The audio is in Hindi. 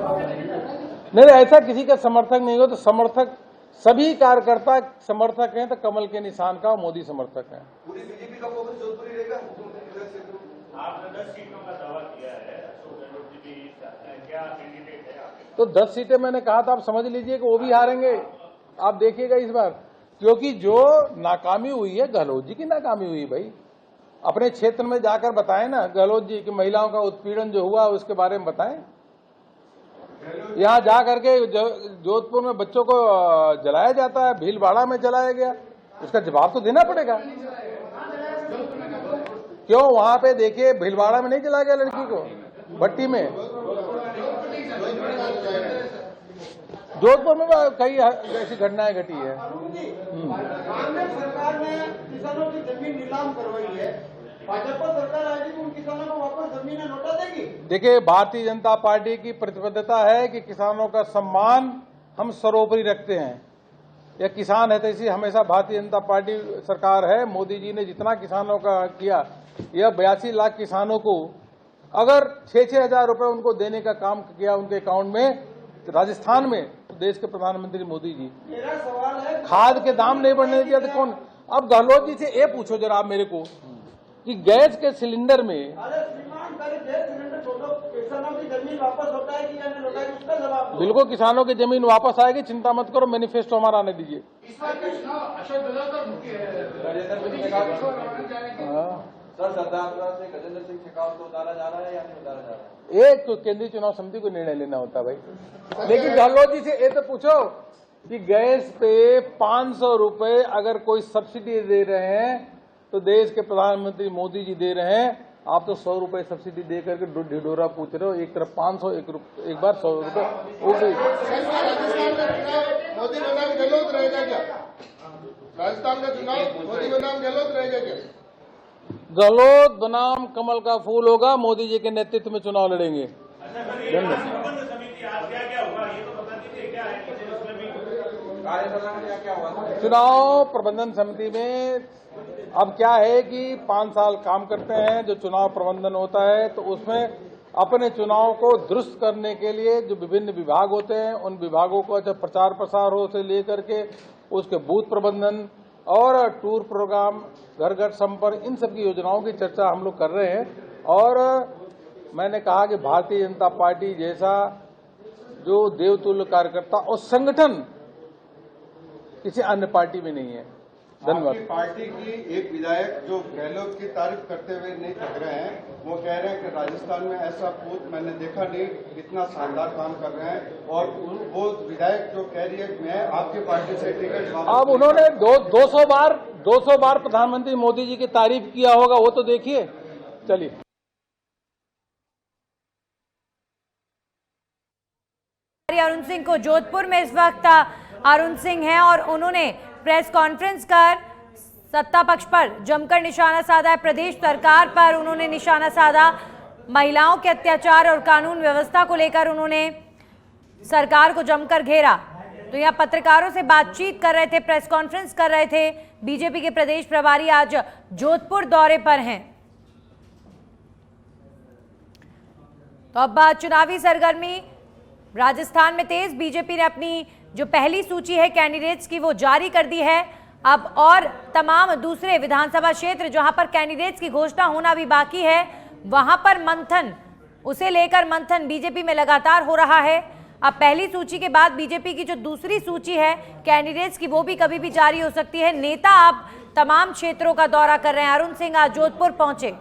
नहीं, ऐसा किसी का समर्थक नहीं हो तो समर्थक सभी कार्यकर्ता समर्थक हैं तो कमल के निशान का मोदी समर्थक हैं। पूरी बीजेपी का फोकस जोधपुर ही रहेगा। आपने 10 सीटों का दावा किया है, अशोक गहलोत जी भी क्या कैंडिडेट है आपके? तो 10 सीटें मैंने कहा था, आप समझ लीजिए कि वो भी हारेंगे। आप देखिएगा इस बार, क्योंकि जो नाकामी हुई है गहलोत जी की नाकामी हुई भाई। अपने क्षेत्र में जाकर बताएं ना गहलोत जी कि महिलाओं का उत्पीड़न जो हुआ उसके बारे में बताएं। यहाँ जा करके जोधपुर में बच्चों को जलाया जाता है, भीलवाड़ा में जलाया गया, उसका जवाब तो देना पड़ेगा। क्यों वहां पे देखिए भीलवाड़ा में नहीं जलाया गया लड़की को, भट्टी में। जोधपुर में कई ऐसी घटनाएं घटी है। कांग्रेस सरकार ने किसानों की जमीन नीलाम करवाई है, भाजपा सरकार आएगी तो उन किसानों को वापस जमीनें लौटा देगी। देखिए, भारतीय जनता पार्टी की प्रतिबद्धता है कि किसानों का सम्मान हम सर्वोपरि रखते हैं। यह किसान है तो इसी हमेशा भारतीय जनता पार्टी सरकार है। मोदी जी ने जितना किसानों का किया, यह 82 लाख किसानों को अगर 6-6 हजार रुपए उनको देने का काम किया उनके अकाउंट में राजस्थान में, तो देश के प्रधानमंत्री मोदी जी। मेरा सवाल है, खाद के दाम नहीं बढ़ने दिया तो कौन? अब गहलोत जी से ये पूछो जरा आप मेरे को कि गैस के सिलेंडर में, अरे श्रीमान पहले गैस सिलेंडर छोड़ो, किसानों की जमीन वापस लौटाएगी या नहीं लौटाएगी उसका जवाब दो। बिल्कुल किसानों की जमीन वापस आएगी, चिंता मत करो, मैनिफेस्टो हमारा आने दीजिए। सर, सरदार से गजेंद्र सिंह शेखावत को उतारा जा रहा है या नहीं उतारा जा रहा है? एक तो केंद्रीय चुनाव समिति को निर्णय लेना होता है भाई। लेकिन गहलोत जी से ये तो पूछो कि गैस पे 500 रुपए अगर कोई सब्सिडी दे रहे हैं तो देश के प्रधानमंत्री मोदी जी दे रहे हैं, आप तो 100 रुपए सब्सिडी दे करके ढिढोरा पूछ रहे हो। एक तरफ 500, एक बार 100 रुपए। मोदी बनाम गहलोत रहेगा क्या? राजस्थान का चुनाव मोदी बनाम गहलोत रहेगा क्या? गहलोत बनाम कमल का फूल होगा, मोदी जी के नेतृत्व में चुनाव लड़ेंगे। चुनाव प्रबंधन समिति में अब क्या है कि 5 साल काम करते हैं, जो चुनाव प्रबंधन होता है तो उसमें अपने चुनाव को दुरुस्त करने के लिए जो विभिन्न विभाग होते हैं उन विभागों को जब प्रचार प्रसार हो से लेकर के उसके बूथ प्रबंधन और टूर प्रोग्राम, घर घर संपर्क, इन सब की योजनाओं की चर्चा हम लोग कर रहे हैं। और मैंने कहा कि भारतीय जनता पार्टी जैसा जो देवतुल्य कार्यकर्ता और संगठन किसी अन्य पार्टी में नहीं है। धन्यवाद। पार्टी की एक विधायक जो गहलोत की तारीफ करते हुए नहीं थक रहे हैं, वो कह रहे हैं कि राजस्थान में ऐसा पूत मैंने देखा नहीं, इतना शानदार काम कर रहे हैं। और वो विधायक जो कह रही है मैं आपकी पार्टी से टिकट, अब उन्होंने 200 बार प्रधानमंत्री मोदी जी की तारीफ किया होगा, वो तो देखिए। चलिए, अरुण सिंह को जोधपुर में इस वक्त अरुण सिंह हैं और उन्होंने प्रेस कॉन्फ्रेंस कर सत्ता पक्ष पर जमकर निशाना साधा है। प्रदेश सरकार पर उन्होंने निशाना साधा। महिलाओं के अत्याचार और कानून व्यवस्था को लेकर उन्होंने सरकार को जमकर घेरा। तो यहाँ पत्रकारों से बातचीत कर रहे थे, प्रेस कॉन्फ्रेंस कर रहे थे। बीजेपी के प्रदेश प्रभारी आज जोधपुर दौरे पर हैं। तो अब चुनावी सरगर्मी राजस्थान में तेज। बीजेपी ने अपनी जो पहली सूची है कैंडिडेट्स की वो जारी कर दी है। अब और तमाम दूसरे विधानसभा क्षेत्र जहां पर कैंडिडेट्स की घोषणा होना भी बाकी है, वहां पर मंथन, उसे लेकर मंथन बीजेपी में लगातार हो रहा है। अब पहली सूची के बाद बीजेपी की जो दूसरी सूची है कैंडिडेट्स की, वो भी कभी भी जारी हो सकती है। नेता अब तमाम क्षेत्रों का दौरा कर रहे हैं। अरुण सिंह आज जोधपुर पहुंचे।